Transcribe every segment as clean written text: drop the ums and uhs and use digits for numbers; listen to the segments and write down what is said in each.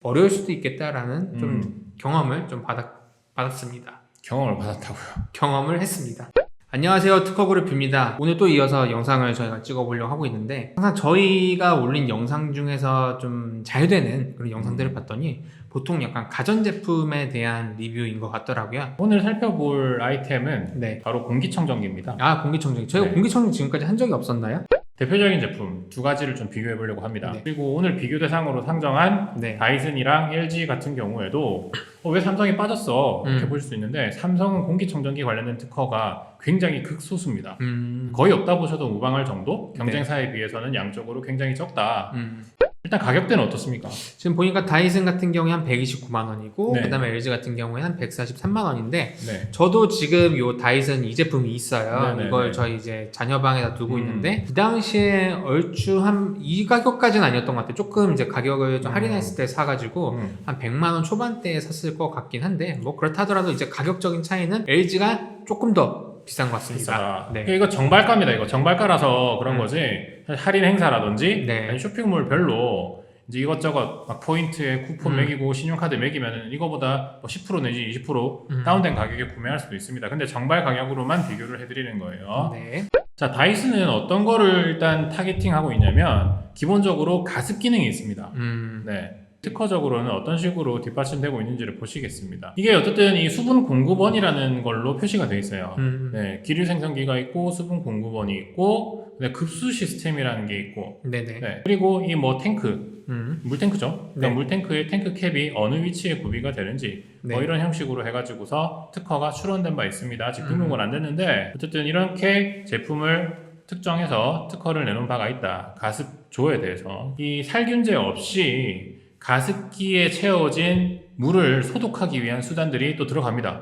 어려울 수도 있겠다라는 좀 경험을 좀 받았습니다. 경험을 받았다고요? 경험을 했습니다. 안녕하세요, 특허그룹입니다. 오늘 또 이어서 영상을 저희가 찍어보려고 하고 있는데, 항상 저희가 올린 영상 중에서 좀 잘 되는 그런 영상들을 봤더니 보통 약간 가전제품에 대한 리뷰인 것 같더라고요. 오늘 살펴볼 아이템은 네. 바로 공기청정기입니다. 아, 공기청정기. 저희가 네. 공기청정기 지금까지 한 적이 없었나요? 대표적인 제품 두 가지를 좀 비교해 보려고 합니다. 네. 그리고 오늘 비교 대상으로 상정한 네. 다이슨이랑 LG 같은 경우에도 왜 삼성이 빠졌어? 이렇게 보실 수 있는데, 삼성은 공기청정기 관련된 특허가 굉장히 극소수입니다. 거의 없다 보셔도 무방할 정도? 경쟁사에 비해서는 양적으로 굉장히 적다. 일단 가격대는 어떻습니까? 지금 보니까 다이슨 같은 경우에 한 129만 원이고 네. 그 다음에 LG 같은 경우에 한 143만 원인데 네. 저도 지금 요 다이슨 이 제품이 있어요. 네네네. 이걸 저희 이제 자녀방에다 두고 있는데 그 당시에 얼추 한 이 가격까지는 아니었던 것 같아요. 조금 이제 가격을 좀 할인했을 때 사가지고 한 100만 원 초반대에 샀을 것 같긴 한데 뭐 그렇다 하더라도 이제 가격적인 차이는 LG가 조금 더 비싼 것 같습니다. 비싸다. 네. 이거 정발가입니다. 이거 정발가라서 그런 거지. 사실 할인 행사라든지 네. 아니 쇼핑몰별로 이제 이것저것 막 포인트에 쿠폰 매기고 신용카드 매기면은 이거보다 뭐 10% 내지 20% 다운된 가격에 구매할 수도 있습니다. 근데 정발 가격으로만 비교를 해드리는 거예요. 네. 자, 다이슨은 어떤 거를 일단 타겟팅하고 있냐면 기본적으로 가습 기능이 있습니다. 네. 특허적으로는 어떤 식으로 뒷받침되고 있는지를 보시겠습니다. 이게 어쨌든 이 수분 공급원이라는 걸로 표시가 되어 있어요. 네, 기류 생성기가 있고 수분 공급원이 있고 급수 시스템이라는 게 있고, 네네. 네, 그리고 이 뭐 탱크, 물탱크죠. 네. 물탱크의 탱크 캡이 어느 위치에 구비가 되는지 네. 뭐 이런 형식으로 해가지고서 특허가 출원된 바 있습니다. 아직 등록은 안 됐는데 어쨌든 이렇게 제품을 특정해서 특허를 내놓은 바가 있다. 가습조에 대해서 이 살균제 없이 가습기에 채워진 물을 소독하기 위한 수단들이 또 들어갑니다.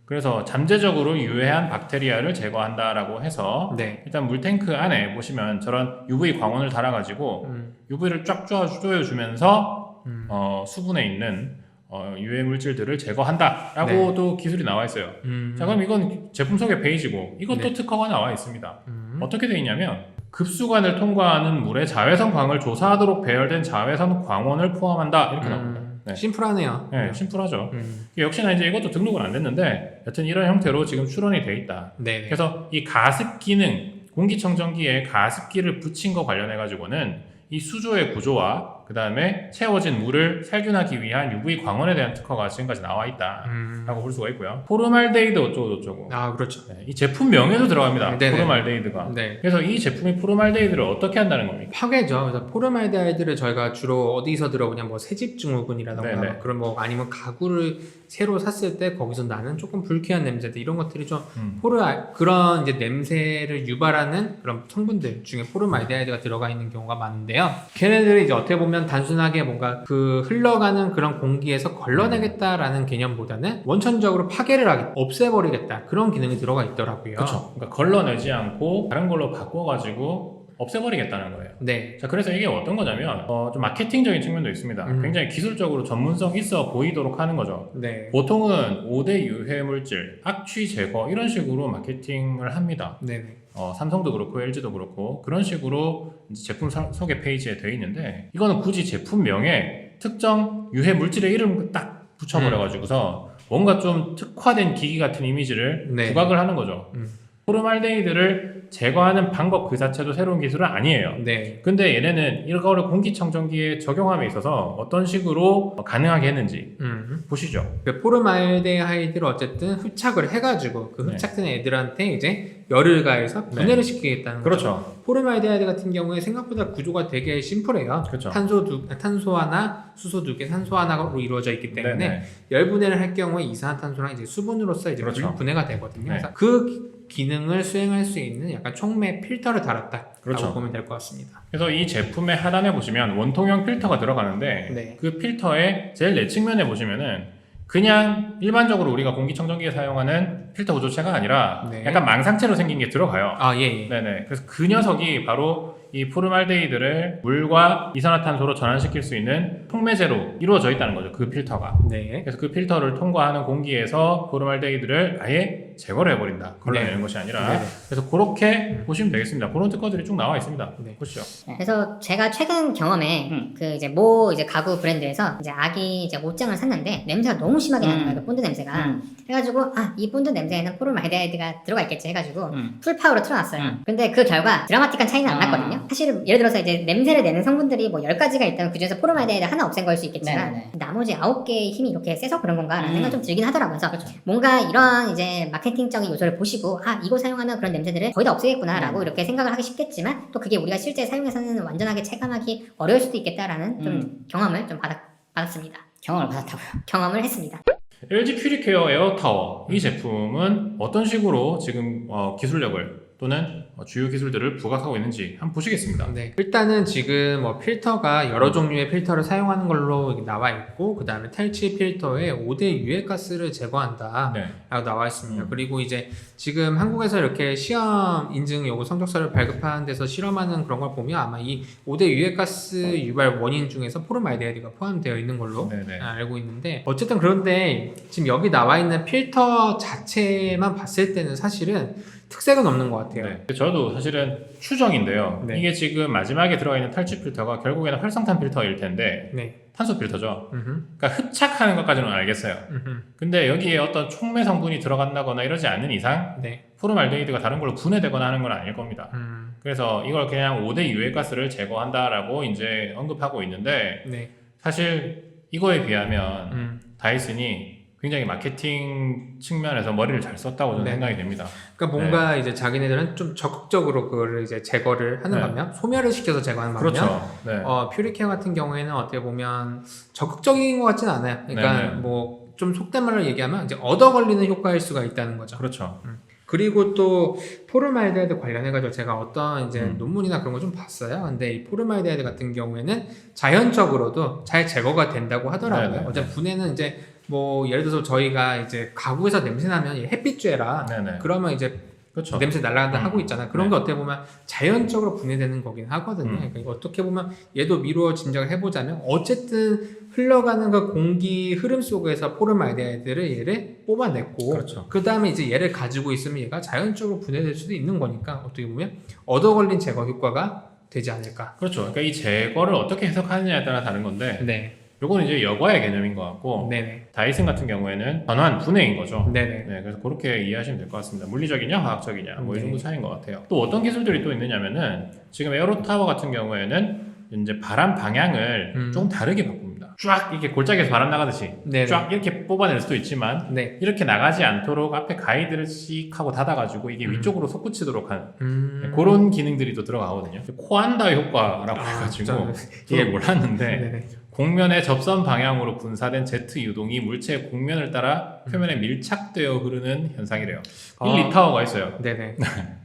그래서 잠재적으로 유해한 박테리아를 제거한다라고 해서 네. 일단 물탱크 안에 보시면 저런 UV 광원을 달아가지고 UV를 쫙 조여주면서 수분에 있는 유해 물질들을 제거한다라고도 기술이 나와 있어요. 자, 그럼 이건 제품 소개 페이지고 이것도 네. 특허가 나와 있습니다. 어떻게 되어 있냐면 급수관을 통과하는 물에 자외선 광을 조사하도록 배열된 자외선 광원을 포함한다 이렇게 나옵니다. 네. 심플하네요. 네, 심플하죠. 역시나 이제 이것도 등록은 안 됐는데 여튼 이런 형태로 지금 출원이 돼 있다. 네. 그래서 이 가습 기능, 공기청정기에 가습기를 붙인 거 관련해 가지고는 이 수조의 구조와 그 다음에 채워진 물을 살균하기 위한 UV 광원에 대한 특허가 지금까지 나와 있다라고 볼 수가 있고요. 포르말데이드 어쩌고. 아, 그렇죠. 네, 이 제품 명에도 들어갑니다. 네네. 포르말데이드가. 네. 그래서 이 제품이 포르말데이드를 어떻게 한다는 겁니까? 파괴죠. 그래서 포르말데하이드를 저희가 주로 어디서 들어보냐, 뭐 새집 증후군이라던가 네네. 그런 뭐 아니면 가구를 새로 샀을 때 거기서 나는 조금 불쾌한 냄새들 이런 것들이 좀 그런 이제 냄새를 유발하는 그런 성분들 중에 포르말데하이드가 들어가 있는 경우가 많은데요. 걔네들이 이제 어떻게 보면 단순하게 뭔가 그 흘러가는 그런 공기에서 걸러내겠다라는 개념보다는 원천적으로 파괴를 하겠다, 없애버리겠다 그런 기능이 들어가 있더라고요. 그렇죠. 그러니까 걸러내지 않고 다른 걸로 바꿔가지고 없애버리겠다는 거예요. 네. 자, 그래서 이게 어떤 거냐면 좀 마케팅적인 측면도 있습니다. 굉장히 기술적으로 전문성 있어 보이도록 하는 거죠. 네. 보통은 5대 유해물질, 악취 제거 이런 식으로 마케팅을 합니다. 네. 삼성도 그렇고 LG도 그렇고 그런 식으로 이제 제품 소개 페이지에 되어 있는데 이거는 굳이 제품명에 특정 유해물질의 이름을 딱 붙여버려가지고서 뭔가 좀 특화된 기기 같은 이미지를 네. 부각을 하는 거죠. 포르말데이드를 제거하는 방법 그 자체도 새로운 기술은 아니에요. 네. 근데 얘네는 이거를 공기청정기에 적용함에 있어서 어떤 식으로 가능하게 했는지 보시죠. 그 포르말데하이드를 어쨌든 흡착을 해가지고 그 네. 흡착된 애들한테 이제 열을 가해서 분해를 시키겠다는 거죠. 그렇죠. 포르말데하이드 같은 경우에 생각보다 구조가 되게 심플해요. 그렇죠. 탄소 하나, 수소 두 개, 산소 하나로 이루어져 있기 때문에 네네. 열 분해를 할 경우에 이산화탄소랑 이제 수분으로서 이제 그렇죠. 분해가 되거든요. 네. 그래서 그 기능을 수행할 수 있는 약간 촉매 필터를 달았다라고 그렇죠. 보면 될 것 같습니다. 그래서 이 제품의 하단에 보시면 원통형 필터가 들어가는데 네. 그 필터의 제일 내측면에 보시면은 그냥 일반적으로 우리가 공기청정기에 사용하는 필터 구조체가 아니라 네. 약간 망상체로 생긴 게 들어가요. 아, 예. 네네. 그래서 그 녀석이 바로 이 포르말데이드를 물과 이산화탄소로 전환시킬 수 있는 촉매제로 이루어져 있다는 거죠. 그 필터가. 네. 그래서 그 필터를 통과하는 공기에서 포르말데이드를 아예 제거를 해버린다. 걸러내는 네. 것이 아니라. 네네. 그래서 그렇게 보시면 되겠습니다. 그런 특허들이 쭉 나와 있습니다. 네. 보시죠. 그래서 제가 최근 경험에 그 이제 모 이제 가구 브랜드에서 이제 아기 이제 옷장을 샀는데 냄새가 너무 심하게 나는 거예요. 그 본드 냄새가. 해가지고 이 본드 냄새에는 포름알데하이드가 들어가 있겠지 해가지고 풀 파워로 틀어놨어요. 근데 그 결과 드라마틱한 차이는 안 났거든요. 사실 예를 들어서 이제 냄새를 내는 성분들이 뭐 10가지가 있다면 그중에서 포름알데하이드 하나 없앤 거일 수 있겠지만 네네네. 나머지 9개의 힘이 이렇게 세서 그런 건가라는 생각이 좀 들긴 하더라고요. 그래서 뭔가 이런 이제 마케팅적인 요소를 보시고 이거 사용하면 그런 냄새들을 거의 다 없애겠구나라고 이렇게 생각을 하기 쉽겠지만 또 그게 우리가 실제 사용해서는 완전하게 체감하기 어려울 수도 있겠다라는 좀 경험을 좀 받았습니다. 경험을 받았다고요. 경험을 했습니다. LG 퓨리케어 에어타워 이 제품은 어떤 식으로 지금 기술력을 또는 주요 기술들을 부각하고 있는지 한번 보시겠습니다. 네. 일단은 지금 뭐 필터가 여러 종류의 필터를 사용하는 걸로 이렇게 나와 있고, 그 다음에 탈취 필터에 5대 유해가스를 제거한다 네. 라고 나와 있습니다. 그리고 이제 지금 한국에서 이렇게 시험 인증 요구 성적서를 발급하는 데서 실험하는 그런 걸 보면 아마 이 5대 유해가스 유발 원인 중에서 포름알데하이드가 포함되어 있는 걸로 네네. 알고 있는데, 어쨌든 그런데 지금 여기 나와 있는 필터 자체만 봤을 때는 사실은 특색은 없는 것 같아요. 네. 저도 사실은 추정인데요. 네. 이게 지금 마지막에 들어가 있는 탈취 필터가 결국에는 활성탄 필터일 텐데 네. 탄소 필터죠. 음흠. 그러니까 흡착하는 것까지는 알겠어요. 음흠. 근데 여기에 어떤 촉매 성분이 들어간다거나 이러지 않는 이상 네. 포름알데히드가 다른 걸로 분해되거나 하는 건 아닐 겁니다. 그래서 이걸 그냥 5대 유해가스를 제거한다라고 이제 언급하고 있는데 네. 사실 이거에 비하면 다이슨이 굉장히 마케팅 측면에서 머리를 잘 썼다고 저는 네. 생각이 됩니다. 그러니까 뭔가 이제 자기네들은 좀 적극적으로 그거를 이제 제거를 하는 네. 반면, 소멸을 시켜서 제거하는 반면, 그렇죠. 네. 퓨리케어 같은 경우에는 어떻게 보면 적극적인 것 같지는 않아요. 그러니까 네네. 뭐 좀 속된 말로 얘기하면 이제 얻어 걸리는 효과일 수가 있다는 거죠. 그렇죠. 그리고 또 포름알데하이드 관련해가지고 제가 어떤 이제 논문이나 그런 거 좀 봤어요. 근데 이 포름알데하이드 같은 경우에는 자연적으로도 잘 제거가 된다고 하더라고요. 네네. 어차피 분해는 이제 뭐 예를 들어서 저희가 이제 가구에서 냄새 나면 이 햇빛쬐라 네네. 그러면 이제 그렇죠. 냄새 날아간다 하고 있잖아. 그런 네. 게 어떻게 보면 자연적으로 분해되는 거긴 하거든요. 그러니까 이거 어떻게 보면 얘도 미루어 짐작을 해보자면 어쨌든 흘러가는 그 공기 흐름 속에서 포름알데하이드를 얘를 뽑아냈고, 그렇죠. 그 다음에 이제 얘를 가지고 있으면 얘가 자연적으로 분해될 수도 있는 거니까 어떻게 보면 얻어 걸린 제거 효과가 되지 않을까. 그렇죠. 그러니까 이 제거를 어떻게 해석하느냐에 따라 다른 건데 네, 요거는 이제 여과의 개념인 것 같고 네네, 다이슨 같은 경우에는 전환 분해인 거죠. 네네. 네, 그래서 그렇게 이해하시면 될 것 같습니다. 물리적이냐, 화학적이냐, 뭐 이 네. 정도 차이인 것 같아요. 또 어떤 기술들이 또 있느냐면은 지금 에어로타워 같은 경우에는 이제 바람 방향을 조금 다르게 바꿉니다. 쫙 이렇게 골짜기에서 바람 나가듯이 네네. 쫙 이렇게 뽑아낼 수도 있지만 네. 이렇게 나가지 않도록 앞에 가이드를 씩 하고 닫아가지고 이게 위쪽으로 솟구치도록 하는 그런 기능들이 또 들어가거든요. 코안다 효과라고 해가지고 진짜. 이게 몰랐는데 네네. 곡면의 접선 방향으로 분사된 제트 유동이 물체의 곡면을 따라 표면에 밀착되어 흐르는 현상이래요. 1리타워가 있어요. 네네.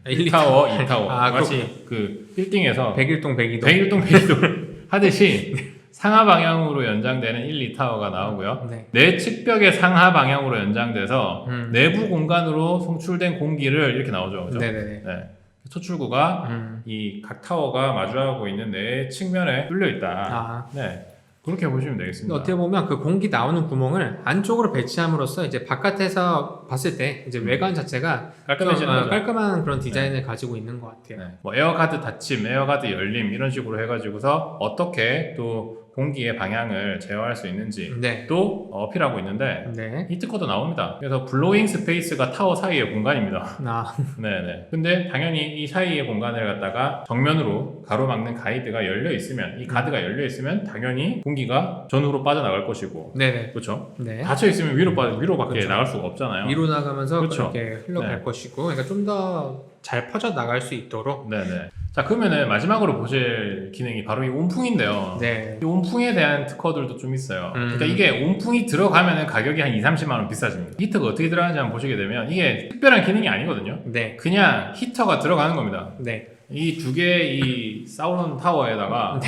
1타워, 2타워. 아, 마치 그 1등에서 101동 102동. 101동 102동 하듯이 상하 방향으로 연장되는 1, 2타워가 나오고요. 네. 내 측벽의 상하 방향으로 연장돼서 음. 내부 공간으로 송출된 공기를 이렇게 나오죠. 그죠? 네네네. 네. 초출구가 이 각 타워가 마주하고 있는 내 측면에 뚫려 있다. 아. 네. 그렇게 보시면 되겠습니다. 어떻게 보면 그 공기 나오는 구멍을 안쪽으로 배치함으로써 이제 바깥에서 봤을 때 이제 외관 자체가 깔끔해지는 좀, 거죠. 깔끔한 그런 디자인을 가지고 있는 것 같아요. 네. 뭐 에어가드 닫힘, 에어가드 열림 이런 식으로 해가지고서 어떻게 또 공기의 방향을 제어할 수 있는지 네. 또 어필하고 있는데 네. 이 특허도 나옵니다. 그래서 블로잉 스페이스가 타워 사이의 공간입니다. 네네. 근데 당연히 이 사이의 공간을 갖다가 정면으로 가로막는 가이드가 열려 있으면 이 가드가 열려 있으면 당연히 공기가 전후로 빠져나갈 것이고 네네. 그렇죠. 네. 닫혀 있으면 위로밖에 그렇죠. 나갈 수가 없잖아요. 위로 나가면서 그렇죠. 그렇게 흘러갈 네. 것이고, 그러니까 좀 더 잘 퍼져 나갈 수 있도록. 네네. 자 그러면은 마지막으로 보실 기능이 바로 이 온풍인데요. 네. 이 온풍에 대한 특허들도 좀 있어요. 그러니까 이게 온풍이 들어가면은 가격이 한 2, 30만 원 비싸집니다. 히터가 어떻게 들어가는지 한번 보시게 되면 이게 특별한 기능이 아니거든요. 네. 그냥 히터가 들어가는 겁니다. 네. 이 두 개의 이 사우론 타워에다가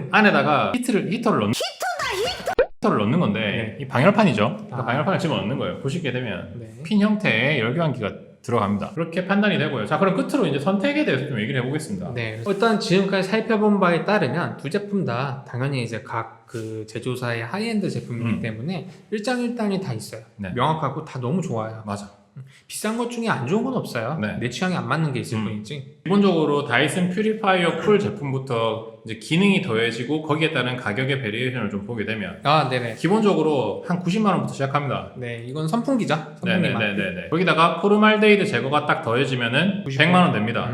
안에다가 히터를 넣는 건데 이 방열판이죠. 그러니까 방열판을 집어넣는 거예요. 보시게 되면 네. 핀 형태의 열교환기가 들어갑니다. 그렇게 판단이 되고요. 자, 그럼 끝으로 이제 선택에 대해서 좀 얘기를 해보겠습니다. 네. 일단 지금까지 살펴본 바에 따르면 두 제품 다 당연히 이제 각 그 제조사의 하이엔드 제품이기 때문에 일장일단이 다 있어요. 네. 명확하고 다 너무 좋아요. 맞아. 비싼 것 중에 안 좋은 건 없어요. 네. 내 취향에 안 맞는 게 있을 뿐이지. 기본적으로 다이슨 퓨리파이어 쿨 제품부터 이제 기능이 더해지고 거기에 따른 가격의 베리에이션을 좀 보게 되면 아, 네네. 기본적으로 한 90만 원부터 시작합니다. 네, 이건 선풍기죠. 선풍기만. 네네네네. 거기다가 포르말데히드 제거가 딱 더해지면은 100만 원 됩니다.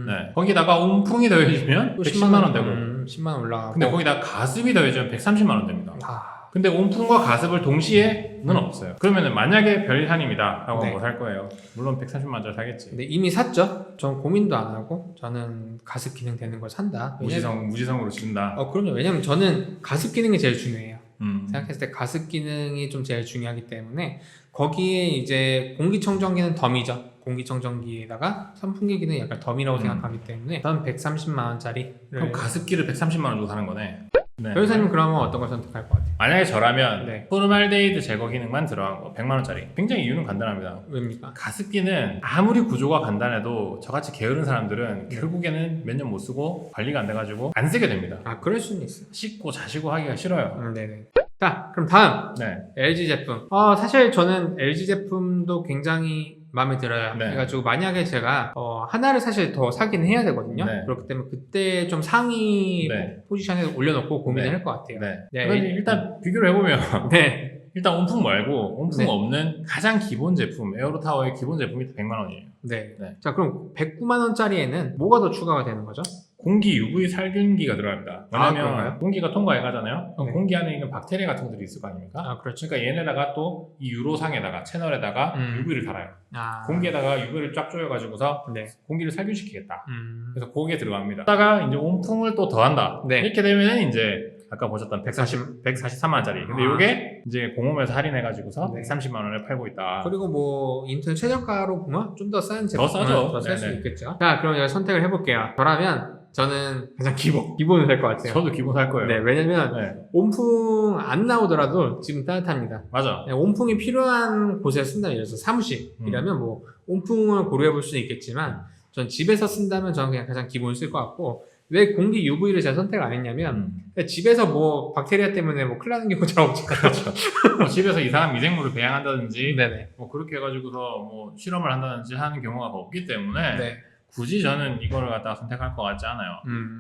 네. 거기다가 온풍이 더해지면 또 110만 원 되고. 10만 원 올라가고. 근데 거기다 가습이 더해지면 130만 원 됩니다. 아, 근데 온풍과 가습을 동시에는 없어요. 그러면은 만약에 별산입니다 라고 네. 뭐 살 거예요. 물론 130만 원짜리 사겠지. 근데 이미 샀죠. 전 고민도 안 하고 저는 가습 기능 되는 걸 산다. 무지성으로 지른다. 그럼요. 왜냐면 저는 가습 기능이 제일 중요해요. 음. 생각했을 때 가습 기능이 좀 제일 중요하기 때문에 거기에 이제 공기청정기는 덤이죠. 공기청정기에다가 선풍기 기능이 약간 덤이라고 생각하기 때문에 저는 130만 원짜리를. 그럼 가습기를 130만 원 주고 사는 거네. 네. 변호사님 그러면 어떤 걸 선택할 것 같아요? 만약에 저라면 네. 포르말데히드 제거 기능만 들어간 거 100만 원짜리. 굉장히 이유는 간단합니다. 왜입니까? 가습기는 아무리 구조가 간단해도 저같이 게으른 사람들은 네. 결국에는 몇 년 못 쓰고 관리가 안 돼가지고 안 쓰게 됩니다. 아, 그럴 수는 있어요. 씻고 자시고 하기가 싫어요. 네네. 자, 그럼 다음 네. LG 제품. 사실 저는 LG 제품도 굉장히 마음에 들어요. 네. 그래가지고 만약에 제가 하나를 사실 더 사긴 해야 되거든요. 네. 그렇기 때문에 그때 좀 상위 네. 포지션에 올려놓고 고민을 네. 할 것 같아요. 네. 네. 그러니 일단 비교를 해보면 네. 일단 온풍 말고 온풍 네. 없는 가장 기본 제품 에어로타워의 기본 제품이 100만 원이에요. 네. 네. 자, 그럼 109만 원짜리에는 뭐가 더 추가가 되는 거죠? 공기 UV 살균기가 들어갑니다. 왜냐면 그런가요? 공기가 통과해 가잖아요. 그럼 네. 공기 안에 있는 박테리아 같은 것들이 있을 거 아닙니까? 아, 그렇죠. 그러니까 얘네다가 또 이 유로상에다가 채널에다가 UV를 달아요. 아. 공기에다가 UV를 쫙 조여가지고서 네. 공기를 살균시키겠다. 음. 그래서 거기에 들어갑니다. 다가 이제 온풍을 또 더한다. 네. 이렇게 되면은 이제 아까 보셨던 143만 원짜리. 근데 아. 이게 이제 공홈에서 할인해가지고서 네. 130만 원에 팔고 있다. 그리고 뭐 인터넷 최저가로 보면 좀 더 싼 제품 더 싸죠. 더쌀 수 네네. 있겠죠. 자, 그럼 제가 선택을 해볼게요. 저라면 저는 가장 기본을 살 것 같아요. 저도 기본 살 거예요. 네, 왜냐면 네. 온풍 안 나오더라도 지금 따뜻합니다. 맞아. 네, 온풍이 필요한 곳에 쓴다면 예를 들어서 사무실이라면 뭐 온풍을 고려해 볼 수는 있겠지만 전 집에서 쓴다면 저는 그냥 가장 기본을 쓸 것 같고 왜 공기 UV를 제가 선택을 안 했냐면 집에서 뭐 박테리아 때문에 뭐 큰일 나는 경우가 잘 없잖아요. 그렇죠. 뭐 집에서 이상한 미생물을 배양한다든지 네네. 뭐 그렇게 해가지고서 뭐 실험을 한다든지 하는 경우가 없기 때문에 네. 굳이 저는 이거를 갖다가 선택할 것 같지 않아요.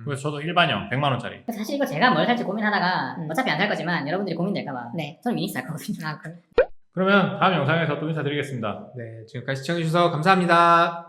그래서 저도 일반형 100만 원짜리. 사실 이거 제가 뭘 살지 고민하다가 어차피 안 살 거지만 여러분들이 고민될까봐 네. 저는 미닉스 살 거거든요. 아, 그래? 그러면 다음 영상에서 또 인사드리겠습니다. 네, 지금까지 시청해주셔서 감사합니다.